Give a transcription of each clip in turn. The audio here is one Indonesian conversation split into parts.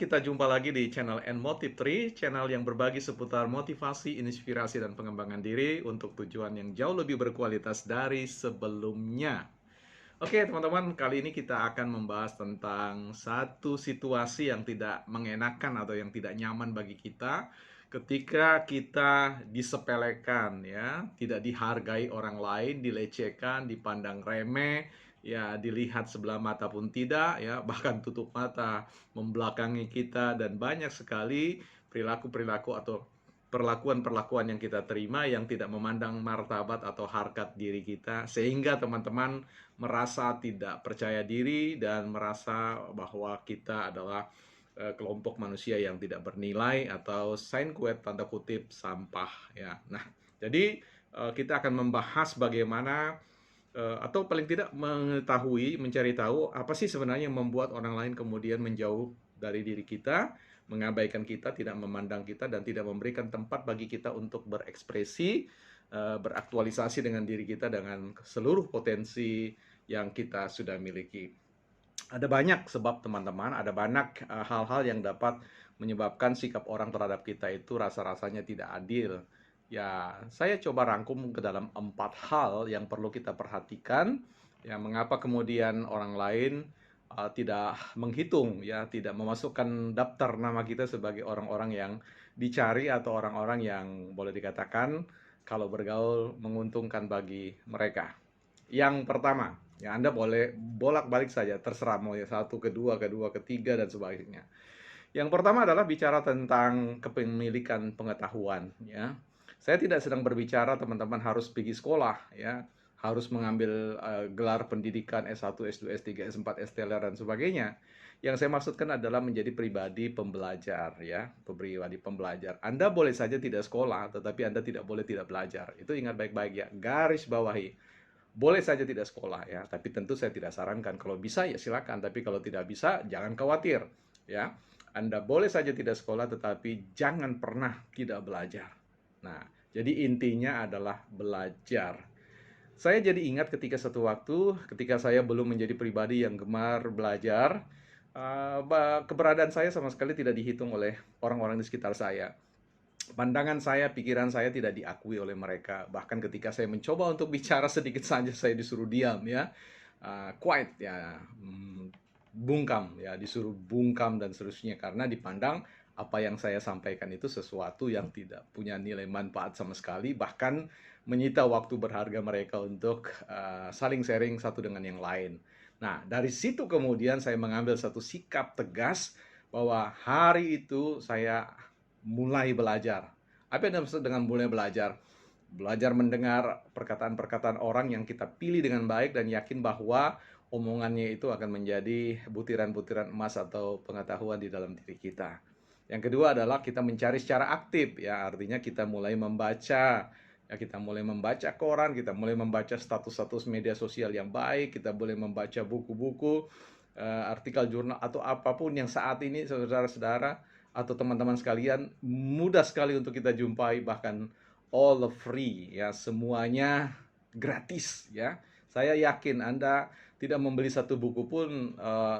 kita jumpa lagi di channel Motive Tree, channel yang berbagi seputar motivasi, inspirasi, dan pengembangan diri untuk tujuan yang jauh lebih berkualitas dari sebelumnya. Oke, teman-teman, kali ini kita akan membahas tentang satu situasi yang tidak mengenakan atau yang tidak nyaman bagi kita ketika kita disepelekan, ya, tidak dihargai orang lain, dilecehkan, dipandang remeh, ya, dilihat sebelah mata pun tidak, ya, bahkan tutup mata, membelakangi kita, dan banyak sekali perilaku-perilaku atau perlakuan-perlakuan yang kita terima yang tidak memandang martabat atau harkat diri kita, sehingga teman-teman merasa tidak percaya diri dan merasa bahwa kita adalah kelompok manusia yang tidak bernilai atau sign quote tanda kutip sampah, ya. Nah, jadi kita akan membahas bagaimana atau paling tidak mengetahui, mencari tahu apa sih sebenarnya yang membuat orang lain kemudian menjauh dari diri kita, mengabaikan kita, tidak memandang kita, dan tidak memberikan tempat bagi kita untuk berekspresi, beraktualisasi dengan diri kita dengan seluruh potensi yang kita sudah miliki. Ada banyak sebab, teman-teman, ada banyak hal-hal yang dapat menyebabkan sikap orang terhadap kita itu rasa-rasanya tidak adil. Ya, saya coba rangkum ke dalam 4 hal yang perlu kita perhatikan. Ya, mengapa kemudian orang lain tidak menghitung, ya, tidak memasukkan daftar nama kita sebagai orang-orang yang dicari atau orang-orang yang boleh dikatakan kalau bergaul menguntungkan bagi mereka. Yang pertama, ya, Anda boleh bolak-balik saja, terserah mau ya satu, kedua, ketiga, dan sebagainya. Yang pertama adalah bicara tentang kepemilikan pengetahuan, ya. Saya tidak sedang berbicara teman-teman harus pergi sekolah, ya, harus mengambil gelar pendidikan S1, S2, S3, S4, S-teler, dan sebagainya. Yang saya maksudkan adalah menjadi pribadi pembelajar, ya, pribadi pembelajar. Anda boleh saja tidak sekolah, tetapi Anda tidak boleh tidak belajar. Itu ingat baik-baik, ya, garis bawahi. Boleh saja tidak sekolah, ya, tapi tentu saya tidak sarankan. Kalau bisa ya silakan, tapi kalau tidak bisa jangan khawatir, ya. Anda boleh saja tidak sekolah, tetapi jangan pernah tidak belajar. Nah, jadi intinya adalah belajar. Saya jadi ingat ketika satu waktu, ketika saya belum menjadi pribadi yang gemar belajar, keberadaan saya sama sekali tidak dihitung oleh orang-orang di sekitar saya. Pandangan saya, pikiran saya tidak diakui oleh mereka. Bahkan ketika saya mencoba untuk bicara sedikit saja saya disuruh diam, ya. Quiet, ya, bungkam, ya, disuruh bungkam dan seterusnya karena dipandang apa yang saya sampaikan itu sesuatu yang tidak punya nilai manfaat sama sekali, bahkan menyita waktu berharga mereka untuk saling sharing satu dengan yang lain. Nah, dari situ kemudian saya mengambil satu sikap tegas bahwa hari itu saya mulai belajar. Apa yang dimaksud dengan mulai belajar? Belajar mendengar perkataan-perkataan orang yang kita pilih dengan baik dan yakin bahwa omongannya itu akan menjadi butiran-butiran emas atau pengetahuan di dalam diri kita. Yang kedua adalah kita mencari secara aktif, ya, artinya kita mulai membaca, ya, kita mulai membaca koran, kita mulai membaca status-status media sosial yang baik, kita boleh membaca buku-buku, artikel jurnal atau apapun yang saat ini saudara-saudara atau teman-teman sekalian mudah sekali untuk kita jumpai, bahkan all free, ya, semuanya gratis, ya. Saya yakin Anda tidak membeli satu buku pun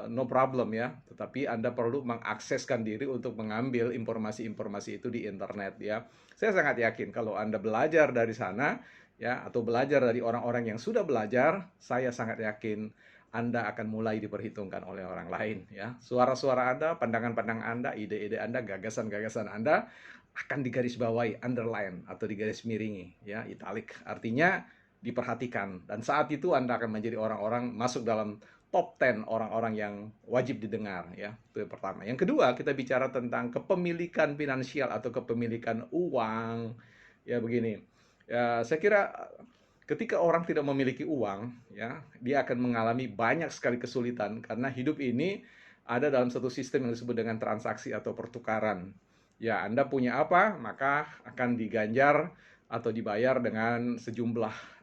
no problem, ya, tetapi Anda perlu mengakseskan diri untuk mengambil informasi-informasi itu di internet, ya. Saya sangat yakin kalau Anda belajar dari sana, ya, atau belajar dari orang-orang yang sudah belajar, saya sangat yakin anda akan mulai diperhitungkan oleh orang lain, ya. Suara-suara Anda, pandangan-pandangan Anda, ide-ide Anda, gagasan-gagasan Anda akan digarisbawahi, underline atau digaris miringi, ya, italic. Artinya diperhatikan, dan saat itu Anda akan menjadi orang-orang masuk dalam top 10 orang-orang yang wajib didengar, ya. Itu yang pertama. Yang kedua, kita bicara tentang kepemilikan finansial atau kepemilikan uang. Ya, begini. Ya, saya kira ketika orang tidak memiliki uang, ya, dia akan mengalami banyak sekali kesulitan karena hidup ini ada dalam satu sistem yang disebut dengan transaksi atau pertukaran. Ya, Anda punya apa, maka akan diganjar atau dibayar dengan sejumlah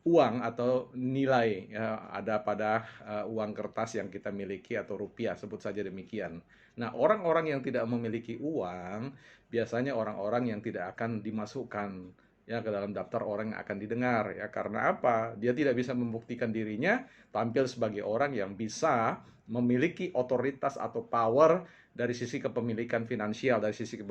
uang atau nilai, ya, ada pada uang kertas yang kita miliki atau rupiah, sebut saja demikian. Nah, orang-orang yang tidak memiliki uang biasanya orang-orang yang tidak akan dimasukkan, ya ke dalam daftar orang yang akan didengar ya. Karena apa? Dia tidak bisa membuktikan dirinya tampil sebagai orang yang bisa memiliki otoritas atau power dari sisi kepemilikan finansial, dari sisi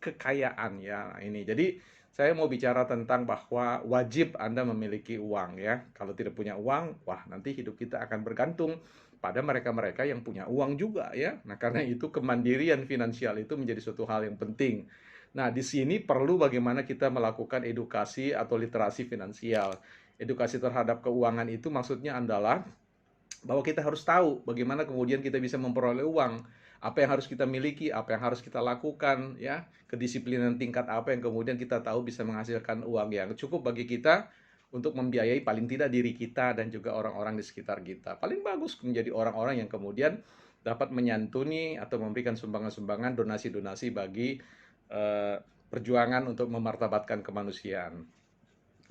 kekayaan ya. Nah, ini. Jadi saya mau bicara tentang bahwa wajib Anda memiliki uang ya. Kalau tidak punya uang, wah nanti hidup kita akan bergantung pada mereka-mereka yang punya uang juga ya. Nah, karena itu kemandirian finansial itu menjadi suatu hal yang penting. Nah, di sini perlu bagaimana kita melakukan edukasi atau literasi finansial. Edukasi terhadap keuangan itu maksudnya adalah bahwa kita harus tahu bagaimana kemudian kita bisa memperoleh uang, apa yang harus kita miliki, apa yang harus kita lakukan, ya, kedisiplinan tingkat apa yang kemudian kita tahu bisa menghasilkan uang yang cukup bagi kita untuk membiayai paling tidak diri kita dan juga orang-orang di sekitar kita. Paling bagus menjadi orang-orang yang kemudian dapat menyantuni atau memberikan sumbangan-sumbangan, donasi-donasi bagi perjuangan untuk memartabatkan kemanusiaan.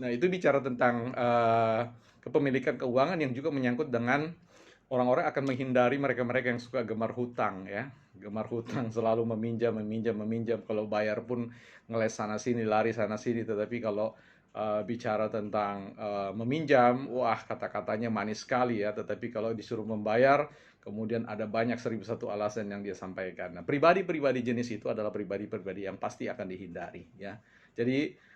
Nah, itu bicara tentang kepemilikan keuangan yang juga menyangkut dengan orang-orang akan menghindari mereka-mereka yang suka gemar hutang ya. Gemar hutang selalu meminjam, meminjam, meminjam. Kalau bayar pun ngeles sana sini, lari sana sini. Tetapi kalau bicara tentang meminjam, wah kata-katanya manis sekali ya. Tetapi kalau disuruh membayar, kemudian ada banyak 1001 alasan yang dia sampaikan. Nah, pribadi-pribadi jenis itu adalah pribadi-pribadi yang pasti akan dihindari ya. Jadi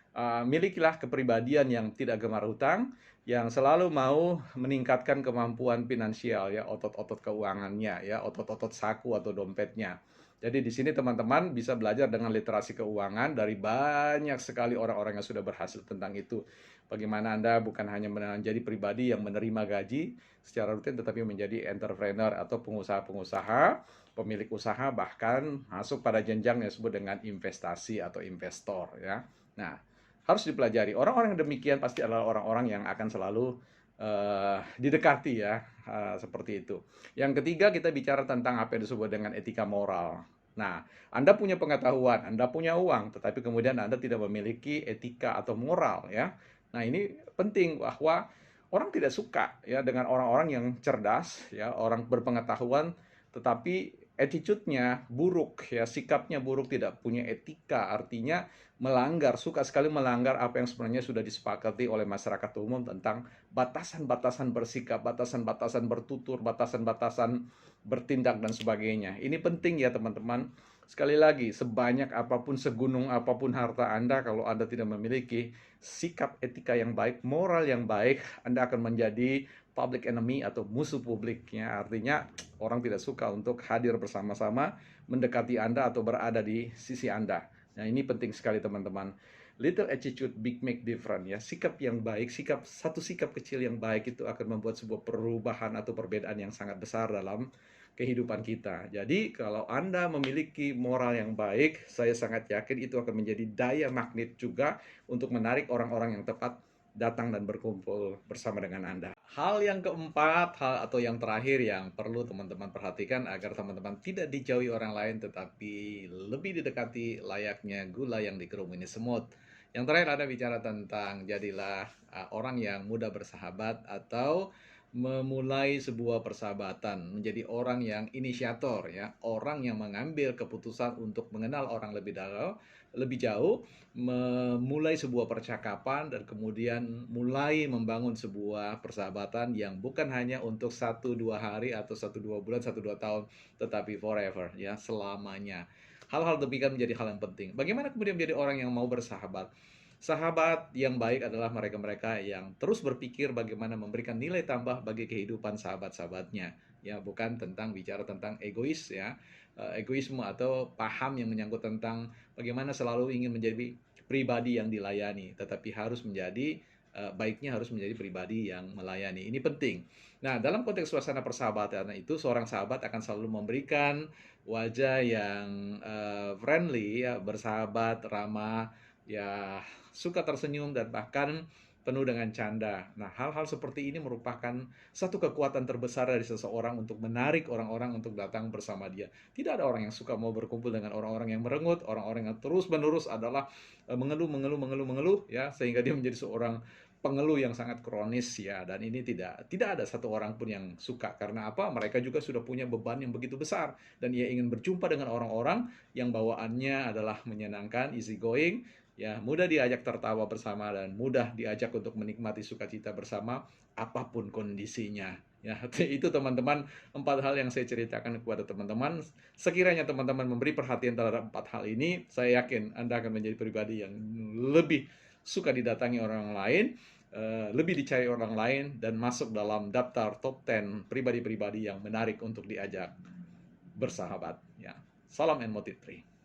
milikilah kepribadian yang tidak gemar hutang, yang selalu mau meningkatkan kemampuan finansial ya, otot-otot keuangannya ya, otot-otot saku atau dompetnya. Jadi di sini teman-teman bisa belajar dengan literasi keuangan dari banyak sekali orang-orang yang sudah berhasil tentang itu. Bagaimana Anda bukan hanya menjadi pribadi yang menerima gaji secara rutin, tetapi menjadi entrepreneur atau pengusaha-pengusaha, pemilik usaha, bahkan masuk pada jenjang yang disebut dengan investasi atau investor ya. Nah, harus dipelajari. Orang-orang yang demikian pasti adalah orang-orang yang akan selalu didekati ya, seperti itu. Yang ketiga, kita bicara tentang apa yang disebut dengan etika moral. Nah, Anda punya pengetahuan, Anda punya uang, tetapi kemudian Anda tidak memiliki etika atau moral ya. Nah, ini penting bahwa orang tidak suka ya dengan orang-orang yang cerdas ya, orang berpengetahuan tetapi attitude-nya buruk ya, sikapnya buruk, tidak punya etika, artinya melanggar, suka sekali melanggar apa yang sebenarnya sudah disepakati oleh masyarakat umum tentang batasan-batasan bersikap, batasan-batasan bertutur, batasan-batasan bertindak dan sebagainya. Ini penting ya teman-teman. Sekali lagi, sebanyak apapun, segunung apapun harta Anda, kalau Anda tidak memiliki sikap etika yang baik, moral yang baik, Anda akan menjadi public enemy atau musuh publiknya. Artinya orang tidak suka untuk hadir bersama-sama, mendekati Anda atau berada di sisi Anda. Nah, ini penting sekali teman-teman. Little attitude big make difference ya. Sikap yang baik, satu sikap kecil yang baik itu akan membuat sebuah perubahan atau perbedaan yang sangat besar dalam kehidupan kita. Jadi kalau Anda memiliki moral yang baik, saya sangat yakin itu akan menjadi daya magnet juga untuk menarik orang-orang yang tepat datang dan berkumpul bersama dengan Anda. Hal yang keempat, hal atau yang terakhir yang perlu teman-teman perhatikan agar teman-teman tidak dijauhi orang lain tetapi lebih didekati layaknya gula yang dikerumuni semut. Yang terakhir ada bicara tentang jadilah orang yang mudah bersahabat atau memulai sebuah persahabatan, menjadi orang yang inisiator ya, orang yang mengambil keputusan untuk mengenal orang lebih jauh, memulai sebuah percakapan dan kemudian mulai membangun sebuah persahabatan yang bukan hanya untuk 1-2 hari atau 1-2 bulan, 1-2 tahun, tetapi forever ya, selamanya. Hal-hal demikian menjadi hal yang penting. Bagaimana kemudian menjadi orang yang mau bersahabat? Sahabat yang baik adalah mereka-mereka yang terus berpikir bagaimana memberikan nilai tambah bagi kehidupan sahabat-sahabatnya. Ya, bukan tentang bicara tentang egois ya, egoisme atau paham yang menyangkut tentang bagaimana selalu ingin menjadi pribadi yang dilayani, tetapi harus menjadi baiknya harus menjadi pribadi yang melayani. Ini penting. Nah, dalam konteks suasana persahabatan itu, seorang sahabat akan selalu memberikan wajah yang friendly, ya, bersahabat, ramah, ya, suka tersenyum dan bahkan penuh dengan canda. Nah, hal-hal seperti ini merupakan satu kekuatan terbesar dari seseorang untuk menarik orang-orang untuk datang bersama dia. Tidak ada orang yang suka mau berkumpul dengan orang-orang yang merengut, orang-orang yang terus-menerus adalah mengeluh, mengeluh, mengeluh, mengeluh, ya, sehingga dia menjadi seorang pengeluh yang sangat kronis ya, dan ini tidak ada satu orang pun yang suka. Karena apa? Mereka juga sudah punya beban yang begitu besar dan ia ingin berjumpa dengan orang-orang yang bawaannya adalah menyenangkan, easy going, ya, mudah diajak tertawa bersama dan mudah diajak untuk menikmati sukacita bersama apapun kondisinya. Ya, itu teman-teman 4 hal yang saya ceritakan kepada teman-teman. Sekiranya teman-teman memberi perhatian terhadap 4 hal ini, saya yakin Anda akan menjadi pribadi yang lebih suka didatangi orang lain, lebih dicari orang lain, dan masuk dalam daftar top 10 pribadi-pribadi yang menarik untuk diajak bersahabat. Ya, salam and motive 3.